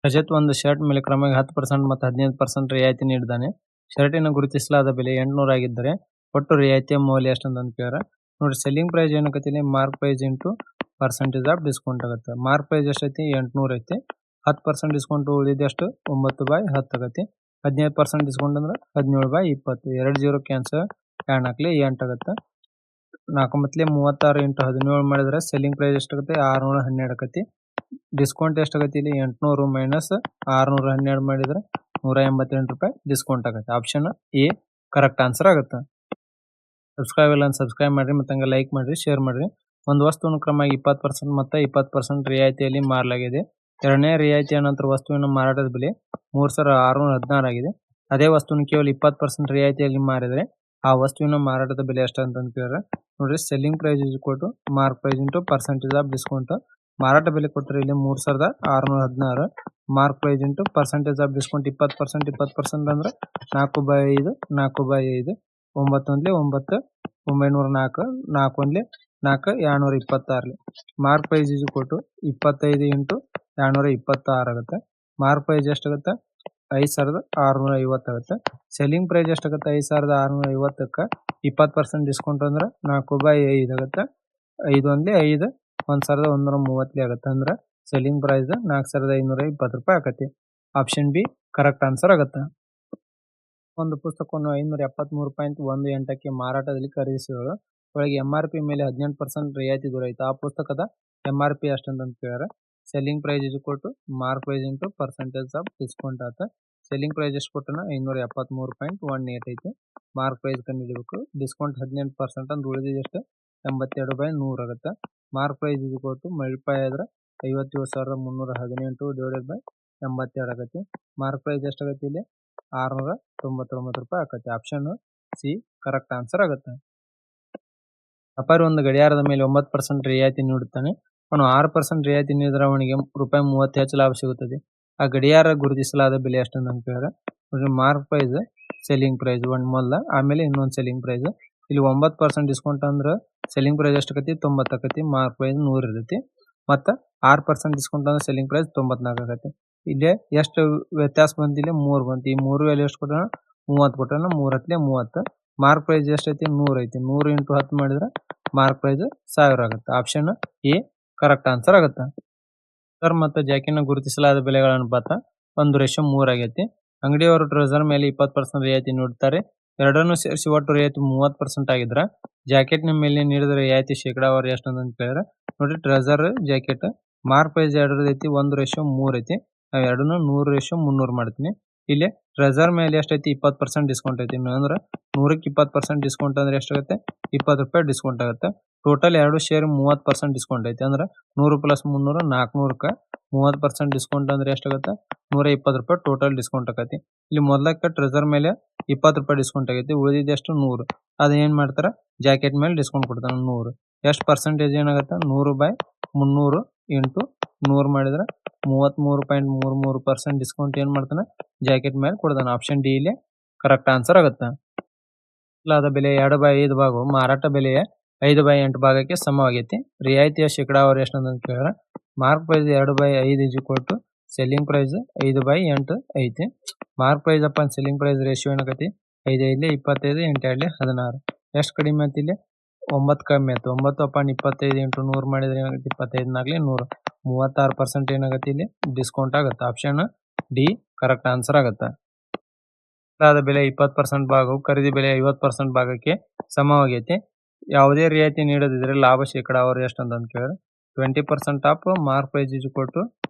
ರಜತ್ ಒಂದು ಶರ್ಟ್ ಮೇಲೆ ಕ್ರಮವಾಗಿ 10% ಮತ್ತು 15% ರಿಯಾಯಿತಿ ನೀಡಿದ್ದಾನೆ. ಶರ್ಟಿನ ಗುರುತಿಸಲಾದ ಬೆಲೆ 800 ಆಗಿದ್ದರೆ ಒಟ್ಟು ರಿಯಾಯಿತಿಯ ಮೌಲ್ಯ ಎಷ್ಟು ಅಂತ ಕೇಳಿದ್ರೆ ನೋಡಿ, ಸೆಲ್ಲಿಂಗ್ ಪ್ರೈಸ್ ಏನಕತ್ತೀನಿ mark price into percentage of discount ಆಗುತ್ತೆ. ಮಾರ್ಕ್ ಪ್ರೈಸ್ ಎಷ್ಟೈತಿ 800 ಐತಿ. 10% ಡಿಸ್ಕೌಂಟ್ ಉಳಿದಿದ್ದು ಎಷ್ಟು 9/10 ಆಗತ್ತೆ. 15% ಡಿಸ್ಕೌಂಟ್ ಅಂದ್ರೆ 17/20. 2 0 ಕ್ಯಾನ್ಸಲ್, 2 ನಾಲ್ಕಲಿ 8 ಆಗುತ್ತೆ. 4 ಮತ್ಲೆ 36 ಇಂಟು 17 ಮಾಡಿದ್ರೆ ಸೆಲ್ಲಿಂಗ್ ಪ್ರೈಸ್ ಎಷ್ಟಾಗುತ್ತೆ 612 ಆಕತಿ. ಡಿಸ್ಕೌಂಟ್ ಎಷ್ಟಾಗತ್ತೆ ಇಲ್ಲಿ 800 ಮೈನಸ್ 612 ಮಾಡಿದ್ರೆ 188 ರೂಪಾಯಿ ಡಿಸ್ಕೌಂಟ್ ಆಗುತ್ತೆ. ಆಪ್ಷನ್ ಎ ಕರೆಕ್ಟ್ ಆನ್ಸರ್ ಆಗುತ್ತೆ. ಸಬ್ಸ್ಕ್ರೈಬ್ ಇಲ್ಲ ಸಬ್ಸ್ಕ್ರೈಬ್ ಮಾಡಿರಿ ಮತ್ತು ಹಂಗೆ ಲೈಕ್ ಮಾಡಿರಿ, ಶೇರ್ ಮಾಡಿರಿ. ಒಂದು ವಸ್ತುವನ್ನು ಕ್ರಮವಾಗಿ 20% ಮತ್ತು 20% ರಿಯಾಯಿತಿಯಲ್ಲಿ ಮಾರಲಾಗಿದೆ. ಎರಡನೇ ರಿಯಾಯಿತಿಯ ನಂತರ ವಸ್ತುವಿನ ಮಾರಾಟದ ಬೆಲೆ 3616 ಆಗಿದೆ. ಅದೇ ವಸ್ತುವನ್ನು ಕೇವಲ 20% ರಿಯಾಯಿತಿಯಲ್ಲಿ ಮಾರಿದರೆ ಆ ವಸ್ತುವಿನ ಮಾರಾಟದ ಬೆಲೆ ಎಷ್ಟು ಅಂತ ಕೇಳಿದ್ರೆ ನೋಡ್ರಿ, selling price is equal to mark price into percentage of discount. ಮಾರಾಟ ಬೆಲೆ ಕೊಟ್ಟರೆ ಇಲ್ಲಿ 3616, mark price into percentage of discount 20% ಅಂದ್ರೆ 4/5, 4/5, 9 9, 904, 4 4, 226. Mark price is equal to 25 into 226 ಆಗುತ್ತೆ. ಮಾರ್ಕ್ ಪ್ರೈಸ್ ಎಷ್ಟಾಗುತ್ತೆ 5650 ಆಗುತ್ತೆ. ಸೆಲ್ಲಿಂಗ್ ಪ್ರೈಸ್ ಎಷ್ಟಾಗುತ್ತೆ 5650ಕ್ಕೆ 20% ಡಿಸ್ಕೌಂಟ್ ಅಂದ್ರೆ 4/5 ಆಗುತ್ತೆ. 5 1 5, 1130 ಆಗುತ್ತೆ. ಅಂದ್ರೆ ಸೆಲ್ಲಿಂಗ್ ಪ್ರೈಸ್ 4520 ರೂಪಾಯಿ ಆಕತಿ. ಆಪ್ಷನ್ ಬಿ ಕರೆಕ್ಟ್ ಆನ್ಸರ್ ಆಗುತ್ತೆ. ಒಂದು ಪುಸ್ತಕವನ್ನು 573.18ಕ್ಕೆ ಮಾರಾಟದಲ್ಲಿ ಖರೀದಿಸಿದಳು. ಒಳಗೆ MRP ಮೇಲೆ 18% ರಿಯಾಯಿತಿ ದೊರೆಯಿತು. ಆ ಪುಸ್ತಕದ MRP ಅಷ್ಟಂತ ಕೇಳಿದ್ರೆ selling price is equal to mark price into percentage of discount ಆತ. ಸೆಲ್ಲಿಂಗ್ ಪ್ರೈಸ್ ಎಷ್ಟು ಕೊಟ್ಟನ 573.18 ಐತಿ. Mark price ಕಂಡುಹಿಡಬೇಕು. ಡಿಸ್ಕೌಂಟ್ 18% ಅಂತ ಉಳಿದಿದೆ ಎಷ್ಟು 82/100 ಆಗುತ್ತೆ. Mark price is equal to multiply ಆದ್ರೆ 57,318 ಡಿವೈಡೆಡ್ ಬೈ 82 ಆಗತ್ತೆ. ಮಾರ್ಕ್ ಪ್ರೈಸ್ ಎಷ್ಟಾಗತ್ತೆ ಇಲ್ಲಿ 699 ರೂಪಾಯಿ ಆಕತ್ತೆ. ಆಪ್ಷನ್ ಸಿ ಕರೆಕ್ಟ್ ಆನ್ಸರ್ ಆಗುತ್ತೆ. ವ್ಯಾಪಾರಿ ಒಂದು ಗಡಿಯಾರದ ಮೇಲೆ 9% ರಿಯಾಯಿತಿ ನೀಡುತ್ತಾನೆ. ಅವನು 6% ರಿಯಾಯಿತಿ ನೀಡಿದರೆ ಅವನಿಗೆ ₹30 ಹೆಚ್ಚು ಲಾಭ ಸಿಗುತ್ತದೆ. ಆ ಗಡಿಯಾರ ಗುರುತಿಸಲಾದ ಬೆಲೆ ಎಷ್ಟು ಅಂತ ಕೇಳಿದ್ರೆ ಮಾರ್ಕ್ ಪ್ರೈಸ್, ಸೆಲ್ಲಿಂಗ್ ಪ್ರೈಸ್ ಒಂದು ಮೊದಲ, ಆಮೇಲೆ ಇನ್ನೊಂದು ಸೆಲ್ಲಿಂಗ್ ಪ್ರೈಸ್. ಇಲ್ಲಿ 9% ಡಿಸ್ಕೌಂಟ್ ಅಂದ್ರೆ ಸೆಲ್ಲಿಂಗ್ ಪ್ರೈಸ್ ಎಷ್ಟಾಗತಿ 90 ಆಕತಿ. ಮಾರ್ಕ್ ಪ್ರೈಸ್ 100 ಇರ್ತೈತಿ. ಮತ್ತು 6% ಡಿಸ್ಕೌಂಟ್ ಅಂದ್ರೆ ಸೆಲ್ಲಿಂಗ್ ಪ್ರೈಸ್ 94 ಆಗತ್ತೆ. ಇಲ್ಲೇ ಎಷ್ಟು ವ್ಯತ್ಯಾಸ ಬಂದಿಲ್ಲ 3 ಬಂತು. ಈ 3 ವ್ಯಾಲ್ಯೂ ಎಷ್ಟು ಕೊಟ್ಟಣ 30 ಕೊಟ್ಟಣ. 3 × 30. ಮಾರ್ಕ್ ಪ್ರೈಸ್ ಎಷ್ಟೈತಿ 100 ಐತಿ. 100 × 10 ಮಾಡಿದ್ರೆ ಮಾರ್ಕ್ ಪ್ರೈಸ್ 1000 ಆಗುತ್ತೆ. ಆಪ್ಷನ್ ಎ ಕರೆಕ್ಟ್ ಆನ್ಸರ್ ಆಗುತ್ತೆ. ಟ್ರೆಸರ್ ಮತ್ತು ಜಾಕೆಟ್ನ ಗುರುತಿಸಲಾದ ಬೆಲೆಗಳ ಅನುಪಾತ 1:3 ಆಗೈತಿ. ಅಂಗಡಿಯವರು ಟ್ರೆಸರ್ ಮೇಲೆ 20% ರಿಯಾಯಿತಿ ನೀಡುತ್ತಾರೆ. ಎರಡನ್ನೂ ಸೇರಿಸಿ ಒಟ್ಟು ರಿಯಾಯಿತಿ 30% ಆಗಿದ್ರೆ ಜಾಕೆಟ್ನ ಮೇಲೆ ನೀಡಿದ ರಿಯಾಯಿತಿ ಶೇಕಡಾವಾರು ಎಷ್ಟು ಅಂತ ಕೇಳಿದ್ರೆ ನೋಡಿ, ಟ್ರೆಸರ್ ಜಾಕೆಟ್ ಮಾರ್ಕ್ ಪ್ರೈಸ್ 2 ಐತಿ, 1:3 ಐತಿ. ನಾವು ಎರಡನ್ನೂ 100:300 ಮಾಡ್ತೀನಿ. ಇಲ್ಲಿ ಟ್ರೆಸರ್ ಮೇಲೆ ಎಷ್ಟೈತಿ 20% ಡಿಸ್ಕೌಂಟ್ ಐತಿ. ಅಂದ್ರೆ 100ಕ್ಕೆ 20% ಡಿಸ್ಕೌಂಟ್ ಅಂದ್ರೆ ಎಷ್ಟಾಗುತ್ತೆ 20 ರೂಪಾಯಿ ಡಿಸ್ಕೌಂಟ್ ಆಗುತ್ತೆ. ಟೋಟಲ್ ಎರಡು ಸೇರಿ 30% ಡಿಸ್ಕೌಂಟ್ ಐತಿ. ಅಂದ್ರೆ 100 + 300 400ಕ್ಕೆ 30% ಡಿಸ್ಕೌಂಟ್ ಅಂದ್ರೆ ಎಷ್ಟಾಗುತ್ತೆ 120 ರೂಪಾಯಿ ಟೋಟಲ್ ಡಿಸ್ಕೌಂಟ್ ಆಕತಿ. ಇಲ್ಲಿ ಮೊದಲಕ್ಕೆ ಟ್ರೆಸರ್ ಮೇಲೆ 20 ರೂಪಾಯಿ ಡಿಸ್ಕೌಂಟ್ ಆಗೈತಿ. ಉಳಿದಿದ್ದು ಎಷ್ಟು 100. ಅದು ಏನು ಮಾಡ್ತಾರೆ ಜಾಕೆಟ್ ಮೇಲೆ ಡಿಸ್ಕೌಂಟ್ ಕೊಡ್ತಾನೆ 100. ಎಷ್ಟು ಪರ್ಸೆಂಟೇಜ್ ಏನಾಗುತ್ತೆ 100/300 ಇಂಟು 100 ಮಾಡಿದ್ರೆ 33.33% ಡಿಸ್ಕೌಂಟ್ ಏನು ಮಾಡ್ತಾನೆ ಜಾಕೆಟ್ ಮೇಲೆ ಕೊಡ್ತಾನೆ. ಆಪ್ಷನ್ ಡಿ ಇಲ್ಲಿ ಕರೆಕ್ಟ್ ಆನ್ಸರ್ ಆಗುತ್ತೆ. ಆದ ಬೆಲೆ 2/5 ಭಾಗವು ಮಾರಾಟ ಬೆಲೆಯ 5/8 ಭಾಗಕ್ಕೆ ಸಮವಾಗೈತಿ. ರಿಯಾಯಿತಿಯ ಶೇಕಡಾವಾರು ಎಷ್ಟು ಅಂತ ಕೇಳಿದ್ರೆ mark price 2/5 is equal to selling price 5/8 ಐತಿ. Mark price upon selling price ratio ಏನಾಗತಿ 5 5 25 8 2 16. ಎಷ್ಟು ಕಡಿಮೆ ಆಯ್ತು ಇಲ್ಲಿ 9 ಕಮ್ಮಿ ಆಯ್ತು. 9/25 ಇಂಟು 100 ಮಾಡಿದ್ರೆ ಏನಾಗುತ್ತೆ 25 4 100. 36% ಏನಾಗುತ್ತೆ ಇಲ್ಲಿ ಡಿಸ್ಕೌಂಟ್ ಆಗುತ್ತೆ. ಆಪ್ಷನ್ ಡಿ ಕರೆಕ್ಟ್ ಆನ್ಸರ್ ಆಗುತ್ತೆ. ಆದ ಬೆಲೆ 20% ಭಾಗವು ಖರೀದಿ ಬೆಲೆ 50% ಭಾಗಕ್ಕೆ ಸಮವಾಗೈತಿ. ಯಾವುದೇ ರಿಯಾಯಿತಿ ನೀಡದಿದ್ರೆ ಲಾಭ ಶೇಕಡಾವಾರು ಎಷ್ಟು ಅಂತ ಕೇಳಿದ್ರೆ 20% of mark price is equal to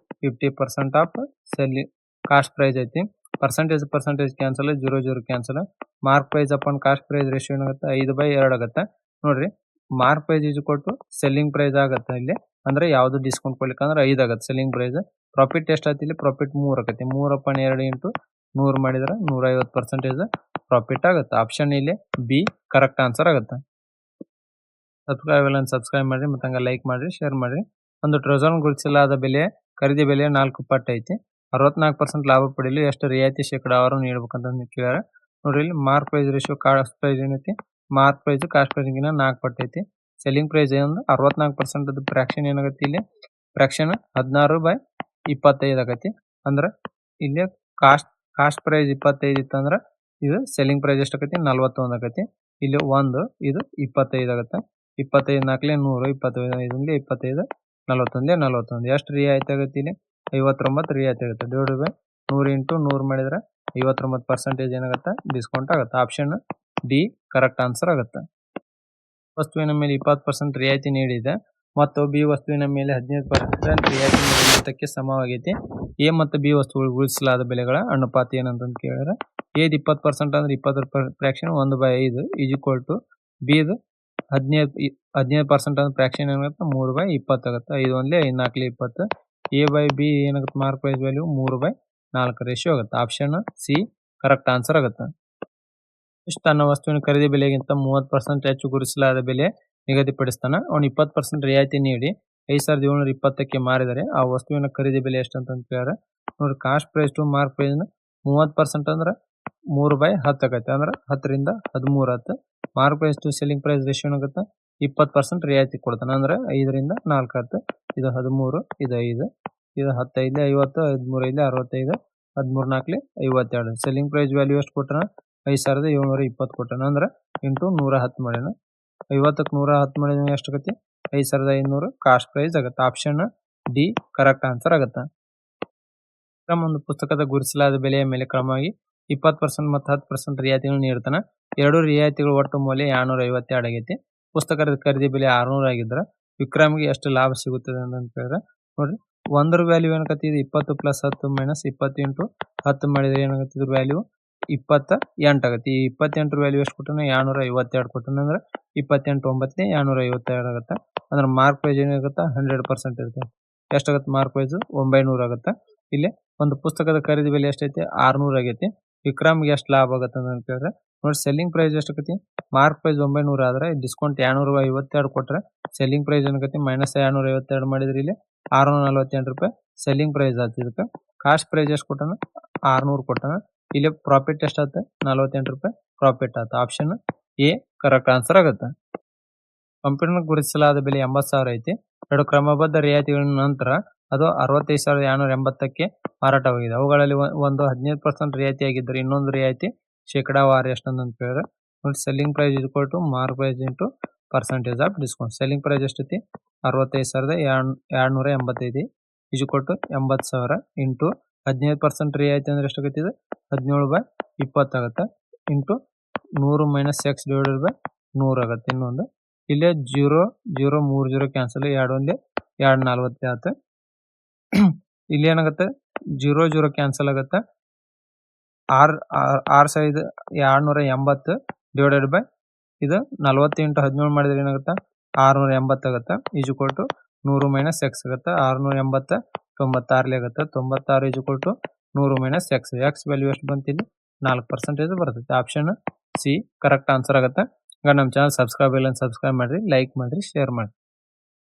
50% of selling cost price ಐತಿ. Percentage cancel, 0 0 cancel. Mark price upon cost price ratio ಏನಾಗುತ್ತೆ 5/2 ಆಗುತ್ತೆ. ನೋಡ್ರಿ, mark price is equal to selling price ಆಗುತ್ತೆ ಇಲ್ಲಿ. ಅಂದ್ರೆ ಯಾವ್ದು ಡಿಸ್ಕೌಂಟ್ ಕೊಡ್ಲಿಕ್ಕೆ ಅಂದ್ರೆ 5 ಆಗುತ್ತೆ ಸೆಲ್ಲಿಂಗ್ ಪ್ರೈಸ್. ಪ್ರಾಫಿಟ್ ಎಷ್ಟು ಆಯ್ತು ಇಲ್ಲಿ ಪ್ರಾಫಿಟ್ 3 ಆಕತಿ. 3/2 ಇಂಟು 100 ಮಾಡಿದ್ರೆ 150% ಪ್ರಾಫಿಟ್ ಆಗುತ್ತೆ. ಆಪ್ಷನ್ ಇಲ್ಲಿ ಬಿ ಕರೆಕ್ಟ್ ಆನ್ಸರ್ ಆಗುತ್ತೆ. ಸಬ್ಸ್ಕ್ರೈಬ್ ಮಾಡಿರಿ ಮತ್ತು ಹಂಗೆ ಲೈಕ್ ಮಾಡಿರಿ, ಶೇರ್ ಮಾಡಿರಿ. ಒಂದು ಟ್ರೆಸರ್ ಗುರುತಿಸಲಾದ ಬೆಲೆ ಖರೀದಿ ಬೆಲೆ 4 ಪಟ್ಟು ಐತಿ. 64% ಲಾಭ ಪಡೆಯಲು ಎಷ್ಟು ರಿಯಾಯಿತಿ ಶೇಕಡಾವಾರು ನೀಡಬೇಕಂತ ಕೇಳಿದ್ರೆ ನೋಡ್ರಿ, ಇಲ್ಲಿ mark price ratio cost price ಏನೈತಿ ಮಾರ್ಕ್ ಪ್ರೈಸ್ ಕಾಸ್ಟ್ ಪ್ರೈಸ್ಗಿನ 4 ಪಟ್ಟು ಐತಿ. ಸೆಲ್ಲಿಂಗ್ ಪ್ರೈಸ್ ಏನು 64% ಫ್ರಾಕ್ಷನ್ ಏನಾಗುತ್ತೆ ಇಲ್ಲಿ ಫ್ರಾಕ್ಷನ್ 16/25 ಆಗೈತಿ. ಅಂದ್ರೆ ಇಲ್ಲಿ ಕಾಸ್ಟ್ ಪ್ರೈಸ್ 25 ಇತ್ತಂದ್ರ ಇದು ಸೆಲ್ಲಿಂಗ್ ಪ್ರೈಸ್ ಎಷ್ಟಾಗೈತಿ 41 ಆಗೈತಿ. ಇಲ್ಲಿ 1 ಇದು 25 ಆಗತ್ತೆ. 25 ನಾಲ್ಕಲೆ 100, 25 25 41 41 ಎಷ್ಟು ರಿಯಾಯಿತಿ ಆಗೈತಿ ಇಲ್ಲಿ 59 ರಿಯಾಯಿತಿ ಆಗುತ್ತೆ. ಡಿವೈಡ್ ಬೈ 100 ಇಂಟು 100 ಮಾಡಿದ್ರೆ 59% ಏನಾಗುತ್ತೆ ಡಿಸ್ಕೌಂಟ್ ಆಗುತ್ತೆ. ಆಪ್ಷನ್ ಡಿ ಕರೆಕ್ಟ್ ಆನ್ಸರ್ ಆಗುತ್ತೆ. ವಸ್ತುವಿನ ಮೇಲೆ 20% ರಿಯಾಯಿತಿ ನೀಡಿದೆ ಮತ್ತು ಬಿ ವಸ್ತುವಿನ ಮೇಲೆ 15% ರಿಯಾಯಿತಿ ನೀಡಿದ್ದಕ್ಕೆ ಸಮವಾಗೈತಿ. ಎ ಮತ್ತು ಬಿ ವಸ್ತುಗಳು ಗುರುತಿಸಲಾದ ಬೆಲೆಗಳ ಅನುಪಾತ ಏನಂತ ಕೇಳಿದ್ರೆ ಎದ್ 20% ಅಂದ್ರೆ 20 ಫ್ರಾಕ್ಷನ್ 1/5 ಈಸ್ ಈಕ್ವಲ್ ಟು ಬಿದು 15% ಅಂದ್ರೆ ಫ್ರಾಕ್ಷನ್ ಏನಾಗುತ್ತೆ 3/20 ಆಗುತ್ತೆ. 5 1 5 4 20. ಎ ಬೈ ಬಿ ಏನಾಗುತ್ತೆ ಮಾರ್ಕ್ ಪ್ರೈಸ್ ವ್ಯಾಲ್ಯೂ 3/4 ರೇಷಿಯೋ ಆಗುತ್ತೆ. ಆಪ್ಷನ್ ಸಿ ಕರೆಕ್ಟ್ ಆನ್ಸರ್ ಆಗುತ್ತೆ. ಇಷ್ಟು ತನ್ನ ವಸ್ತುವಿನ ಖರೀದಿ ಬೆಲೆಗಿಂತ 30% ಹೆಚ್ಚು ಗುರುತಿಸಲಾದ ಬೆಲೆ ನಿಗದಿಪಡಿಸ್ತಾನೆ. ಅವನು 20% ರಿಯಾಯಿತಿ ನೀಡಿ 5720ಕ್ಕೆ ಮಾರಿದರೆ ಆ ವಸ್ತುವಿನ ಖರೀದಿ ಬೆಲೆ ಎಷ್ಟು ಅಂತ ಕೇಳಿದ್ರೆ ನೋಡಿ, cost price to mark price 30% ಅಂದ್ರೆ 3/10 ಆಗೈತೆ. ಅಂದ್ರೆ 10 ರಿಂದ 13 ಆಗುತ್ತೆ. Mark price to selling price ratio ಆಗುತ್ತೆ 20% ರಿಯಾಯಿತಿ ಕೊಡ್ತಾನೆ. ಅಂದ್ರೆ 5 ರಿಂದ 4 ಆಗುತ್ತೆ. ಇದು 13, ಇದು 5, ಇದು 10 50, 13 65, 13 4 52. ಸೆಲ್ಲಿಂಗ್ ಪ್ರೈಸ್ ವ್ಯಾಲ್ಯೂ ಎಷ್ಟು ಕೊಟ್ಟನ 5720 ಕೊಟ್ಟನ. ಅಂದ್ರೆ ಇಂಟು 110 ಮಾಡ್ಯಾನ. 50ಕ್ಕೆ 110 ಮಾಡಿದ್ರೆ ಎಷ್ಟು ಆಗತ್ತೆ 5500 ಕಾಸ್ಟ್ ಪ್ರೈಸ್ ಆಗುತ್ತೆ. ಆಪ್ಷನ್ ಡಿ ಕರೆಕ್ಟ್ ಆನ್ಸರ್ ಆಗುತ್ತೆ. ಒಂದು ಪುಸ್ತಕದ ಗುರುತಿಸಲಾದ ಬೆಲೆಯ ಮೇಲೆ ಕ್ರಮವಾಗಿ 20% ಮತ್ತು 10% ರಿಯಾಯಿತಿಗಳನ್ನು ನೀಡ್ತಾನೆ. ಎರಡು ರಿಯಾಯಿತಿಗಳು ಒಟ್ಟು ಮೌಲ್ಯ 252 ಆಗೈತಿ. ಪುಸ್ತಕದ ಖರೀದಿ ಬೆಲೆ 600 ಆಗಿದ್ರೆ ವಿಕ್ರಮ್ಗೆ ಎಷ್ಟು ಲಾಭ ಸಿಗುತ್ತದೆ ಅಂತ ಹೇಳಿದ್ರೆ ನೋಡ್ರಿ, ಒಂದರ ವ್ಯಾಲ್ಯೂ ಏನಾಗತ್ತೆ ಇದು 20 ಪ್ಲಸ್ 10 ಮೈನಸ್ 20 ಇಂಟು 10 ಮಾಡಿದ್ರೆ ಏನಾಗುತ್ತೆ ಇದ್ರ ವ್ಯಾಲ್ಯೂ 28 ಆಗತ್ತೆ. ಈ 28 ವ್ಯಾಲ್ಯೂ ಎಷ್ಟು ಕೊಟ್ಟನ 252 ಕೊಟ್ಟನ. ಅಂದ್ರೆ 28 9 252 ಆಗುತ್ತೆ. ಅಂದ್ರೆ ಮಾರ್ಕ್ ಪ್ರೈಸ್ ಏನಾಗುತ್ತೆ 100% ಇರುತ್ತೆ. ಎಷ್ಟಾಗುತ್ತೆ ಮಾರ್ಕ್ ಪ್ರೈಸ್ 900 ಆಗುತ್ತೆ. ಇಲ್ಲಿ ಒಂದು ಪುಸ್ತಕದ ಖರೀದಿ ಬೆಲೆ ಎಷ್ಟೈತಿ 600 ಆಗೈತಿ. ವಿಕ್ರಮ್ಗೆ ಎಷ್ಟು ಲಾಭ ಆಗುತ್ತೆ ಅಂತ ಕೇಳಿದ್ರೆ ನೋಡಿ, ಸೆಲ್ಲಿಂಗ್ ಪ್ರೈಸ್ ಎಷ್ಟಾಗತಿ ಮಾರ್ಕ್ ಪ್ರೈಸ್ 900 ಆದ್ರೆ ಡಿಸ್ಕೌಂಟ್ 252 ಕೊಟ್ರೆ ಸೆಲ್ಲಿಂಗ್ ಪ್ರೈಸ್ ಏನಾಗತಿ ಮೈನಸ್ 252 ಮಾಡಿದ್ರೆ ಇಲ್ಲಿ 648 ರೂಪಾಯಿ ಸೆಲ್ಲಿಂಗ್ ಪ್ರೈಸ್ ಆಯ್ತು. ಇದಕ್ಕೆ ಕಾಸ್ಟ್ ಪ್ರೈಸ್ ಎಷ್ಟು ಕೊಟ್ಟನ 600 ಕೊಟ್ಟನ. ಇಲ್ಲಿ ಪ್ರಾಫಿಟ್ ಎಷ್ಟಾಗುತ್ತೆ 48 ರೂಪಾಯಿ ಪ್ರಾಫಿಟ್ ಆಯ್ತು. ಆಪ್ಷನ್ ಎ ಕರೆಕ್ಟ್ ಆನ್ಸರ್ ಆಗುತ್ತೆ. ಕಂಪ್ಯೂಟರ್ ಗುರುತಿಸಲಾದ ಬೆಲೆ 80,000 ಐತಿ. ಎರಡು ಕ್ರಮಬದ್ಧ ರಿಯಾಯಿತಿಗಳ ನಂತರ ಅದು 65,280ಕ್ಕೆ ಮಾರಾಟವಾಗಿದೆ. ಅವುಗಳಲ್ಲಿ ಒಂದು 15% ರಿಯಾಯಿತಿ ಆಗಿದ್ದರೆ ಇನ್ನೊಂದು ರಿಯಾಯಿತಿ ಶೇಕಡಾವಾರು ಎಷ್ಟಂತ ಕೇಳಿದ್ರೆ ನೋಡಿ, selling price equal to mark price into percentage of discount. Selling price ಎಷ್ಟೈತಿ 65,285 ಈಸ್ ಈಕ್ವಲ್ ಟು 80,000 ಇಂಟು 15% ರಿಯಾಯಿತಿ ಅಂದ್ರೆ ಎಷ್ಟಾಗತ್ತೆ ಇದು 17/20 ಆಗುತ್ತೆ. Into 100 minus X divided by 100 ಆಗುತ್ತೆ. ಇನ್ನೊಂದು ಇಲ್ಲೇ 0 0 3 0 ಕ್ಯಾನ್ಸಲ್ 2 1 240 ಆಗುತ್ತೆ. ಇಲ್ಲಿ ಏನಾಗುತ್ತೆ 0 0 ಕ್ಯಾನ್ಸಲ್ ಆಗುತ್ತೆ. 6,280 ಡಿವೈಡೆಡ್ ಬೈ ಇದು 40 ಇಂಟು 17 ಮಾಡಿದ್ರೆ ಏನಾಗುತ್ತೆ 680 ಆಗುತ್ತೆ. Is equal to 100 minus x ಆಗುತ್ತೆ. 680 96 ಆಗುತ್ತೆ. 96 is equal to 100 minus x. X value ಎಷ್ಟು ಬಂತು ಇಲ್ಲಿ 4% ಬರ್ತೈತೆ. ಆಪ್ಷನ್ ಸಿ ಕರೆಕ್ಟ್ ಆನ್ಸರ್ ಆಗುತ್ತೆ. ಈಗ ನಮ್ಮ ಚಾನಲ್ ಸಬ್ಸ್ಕ್ರೈಬ್ ಇಲ್ಲ ಸಬ್ಸ್ಕ್ರೈಬ್ ಮಾಡಿರಿ, ಲೈಕ್ ಮಾಡಿರಿ, ಶೇರ್ ಮಾಡಿರಿ.